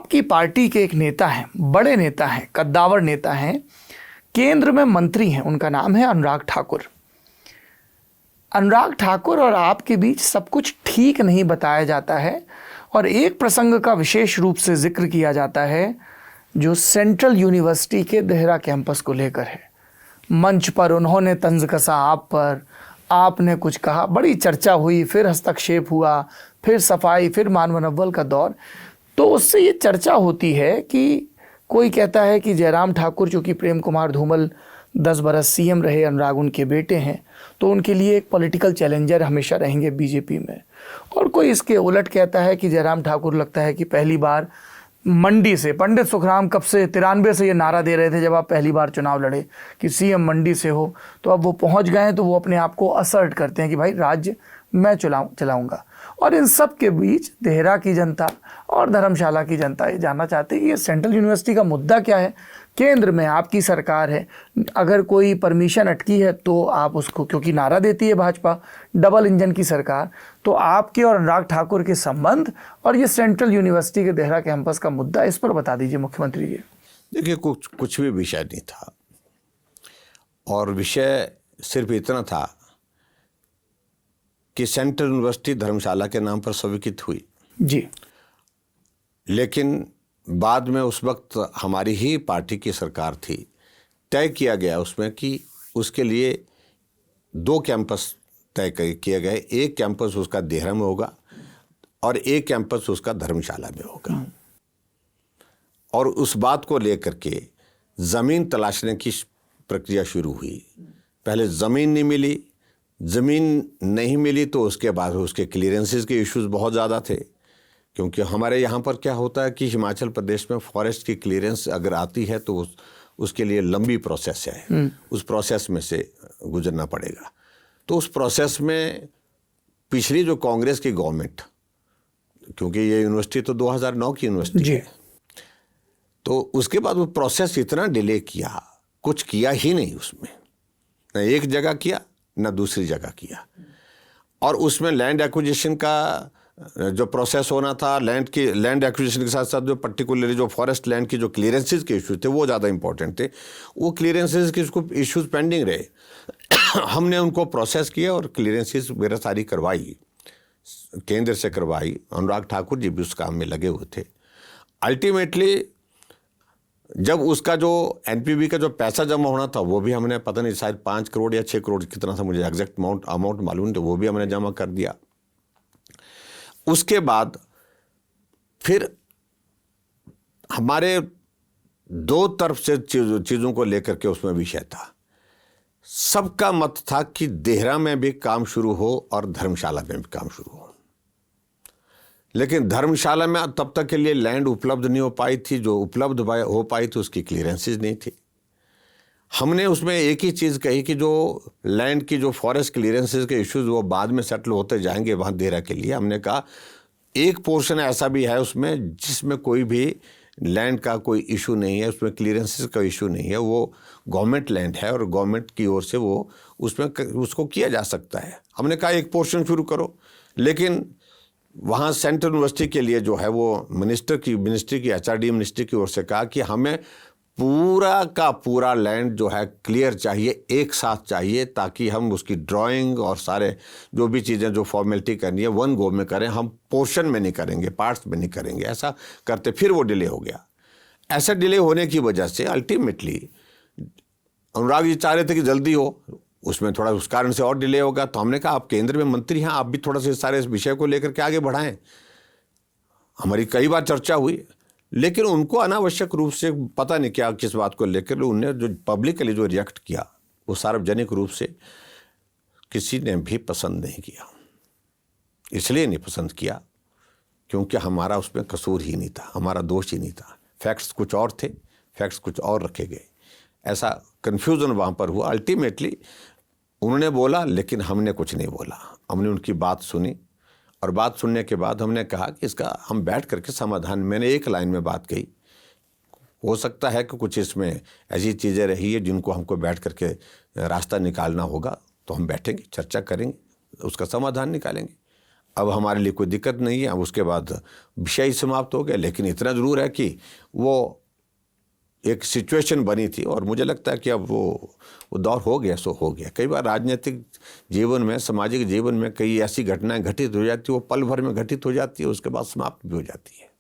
आपकी पार्टी के एक नेता हैं, बड़े नेता हैं, कद्दावर नेता हैं, केंद्र में मंत्री हैं, उनका नाम है अनुराग ठाकुर। अनुराग ठाकुर और आपके बीच सब कुछ ठीक नहीं बताया जाता है और एक प्रसंग का विशेष रूप से जिक्र किया जाता है जो सेंट्रल यूनिवर्सिटी के देहरा कैंपस को लेकर है। मंच पर उन्होंने तंज कसा आप पर, आपने कुछ कहा, बड़ी चर्चा हुई, फिर हस्तक्षेप हुआ, फिर सफाई, फिर मानवनव्वल का दौर। तो उससे ये चर्चा होती है कि कोई कहता है कि जयराम ठाकुर जो कि प्रेम कुमार धूमल 10 बरस सीएम रहे, अनुराग उनके बेटे हैं, तो उनके लिए एक पॉलिटिकल चैलेंजर हमेशा रहेंगे बीजेपी में। और कोई इसके उलट कहता है कि जयराम ठाकुर लगता है कि पहली बार मंडी से, पंडित सुखराम कब से 93 से ये नारा दे रहे थे जब आप पहली बार चुनाव लड़े कि सीएम मंडी से हो, तो अब वो पहुंच गए हैं, तो वो अपने आप को असर्ट करते हैं कि भाई राज्य मैं चलाऊंगा। और इन सब के बीच देहरा की जनता और धर्मशाला की जनता ये जानना चाहती है कि ये सेंट्रल यूनिवर्सिटी का मुद्दा क्या है। केंद्र में आपकी सरकार है, अगर कोई परमिशन अटकी है तो आप उसको, क्योंकि नारा देती है भाजपा डबल इंजन की सरकार, तो आपके और अनुराग ठाकुर के संबंध और ये सेंट्रल यूनिवर्सिटी के देहरा कैंपस का मुद्दा, इस पर बता दीजिए मुख्यमंत्री जी। देखिए, कुछ भी विषय नहीं था और विषय सिर्फ इतना था कि सेंट्रल यूनिवर्सिटी धर्मशाला के नाम पर स्वीकृत हुई जी, लेकिन बाद में उस वक्त हमारी ही पार्टी की सरकार थी, तय किया गया उसमें कि उसके लिए 2 कैंपस तय किए गए। एक कैंपस उसका देहरा में होगा और एक कैंपस उसका धर्मशाला में होगा। और उस बात को लेकर के ज़मीन तलाशने की प्रक्रिया शुरू हुई। पहले ज़मीन नहीं मिली, ज़मीन नहीं मिली तो उसके बाद उसके क्लियरेंसेस के इश्यूज बहुत ज़्यादा थे, क्योंकि हमारे यहाँ पर क्या होता है कि हिमाचल प्रदेश में फॉरेस्ट की क्लियरेंस अगर आती है तो उसके लिए लंबी प्रोसेस है, उस प्रोसेस में से गुजरना पड़ेगा। तो उस प्रोसेस में पिछली जो कांग्रेस की गवर्नमेंट, क्योंकि ये यूनिवर्सिटी तो 2009 की यूनिवर्सिटी है, तो उसके बाद वो प्रोसेस इतना डिले किया, कुछ किया ही नहीं उसमें, न एक जगह किया न दूसरी जगह किया। और उसमें लैंड एक्विजिशन का जो प्रोसेस होना था, लैंड एक्विजिशन के साथ साथ जो पर्टिकुलरली जो फॉरेस्ट लैंड की जो क्लियरेंसेस के इश्यूज थे वो ज़्यादा इंपॉर्टेंट थे। वो क्लियरेंसेस के इश्यूज पेंडिंग रहे। हमने उनको प्रोसेस किया और क्लियरेंसेस वगैरह सारी करवाई, केंद्र से करवाई। अनुराग ठाकुर जी भी उस काम में लगे हुए थे। अल्टीमेटली जब उसका जो एनपीवी का जो पैसा जमा होना था वो भी हमने, पता नहीं शायद 5 करोड़ या 6 करोड़ कितना था, मुझे एग्जैक्ट अमाउंट मालूम नहीं, तो वो भी हमने जमा कर दिया। उसके बाद फिर हमारे 2 तरफ से चीज़ों को लेकर के उसमें विषय था। सबका मत था कि देहरा में भी काम शुरू हो और धर्मशाला में भी काम शुरू हो, लेकिन धर्मशाला में तब तक के लिए लैंड उपलब्ध नहीं हो पाई थी। जो उपलब्ध हो पाई थी उसकी क्लियरेंसेस नहीं थी। हमने उसमें एक ही चीज़ कही कि जो लैंड की जो फॉरेस्ट क्लियरेंसेस के इश्यूज वो बाद में सेटल होते जाएंगे वहाँ देहरा के लिए। हमने कहा एक पोर्शन ऐसा भी है उसमें जिसमें कोई भी लैंड का कोई इशू नहीं है, उसमें क्लियरेंसेस का इशू नहीं है, वो गवर्नमेंट लैंड है और गवर्नमेंट की ओर से वो उसमें उसको किया जा सकता है। हमने कहा एक पोर्शन शुरू करो, लेकिन वहाँ सेंट्रल यूनिवर्सिटी के लिए जो है वो मिनिस्ट्री की एचआरडी मिनिस्ट्री की ओर से कहा कि हमें पूरा का पूरा लैंड जो है क्लियर चाहिए, एक साथ चाहिए, ताकि हम उसकी ड्राइंग और सारे जो भी चीज़ें जो फॉर्मेलिटी करनी है वन गो में करें, हम पोर्शन में नहीं करेंगे, पार्ट्स में नहीं करेंगे। ऐसा करते फिर वो डिले हो गया। ऐसा डिले होने की वजह से अल्टीमेटली अनुराग जी चाह रहे थे कि जल्दी हो, उसमें थोड़ा उस कारण से और डिले होगा। तो हमने कहा आप केंद्र में मंत्री हैं, आप भी थोड़ा सा सारे इस विषय को लेकर के आगे बढ़ाएं। हमारी कई बार चर्चा हुई, लेकिन उनको अनावश्यक रूप से पता नहीं क्या किस बात को लेकर उन्हें जो पब्लिकली जो रिएक्ट किया वो सार्वजनिक रूप से किसी ने भी पसंद नहीं किया। इसलिए नहीं पसंद किया क्योंकि हमारा उसमें कसूर ही नहीं था, हमारा दोष ही नहीं था। फैक्ट्स कुछ और थे, फैक्ट्स कुछ और रखे गए, ऐसा कन्फ्यूज़न वहाँ पर हुआ। अल्टीमेटली उन्होंने बोला लेकिन हमने कुछ नहीं बोला। हमने उनकी बात सुनी और बात सुनने के बाद हमने कहा कि इसका हम बैठ करके समाधान, मैंने एक लाइन में बात कही, हो सकता है कि कुछ इसमें ऐसी चीज़ें रही है जिनको हमको बैठ करके रास्ता निकालना होगा, तो हम बैठेंगे, चर्चा करेंगे, उसका समाधान निकालेंगे। अब हमारे लिए कोई दिक्कत नहीं है, अब उसके बाद विषय ही समाप्त हो गया। लेकिन इतना ज़रूर है कि वो एक सिचुएशन बनी थी और मुझे लगता है कि अब वो दौर हो गया सो हो गया। कई बार राजनीतिक जीवन में, सामाजिक जीवन में कई ऐसी घटनाएं घटित हो जाती है, वो पल भर में घटित हो जाती है, उसके बाद समाप्त भी हो जाती है।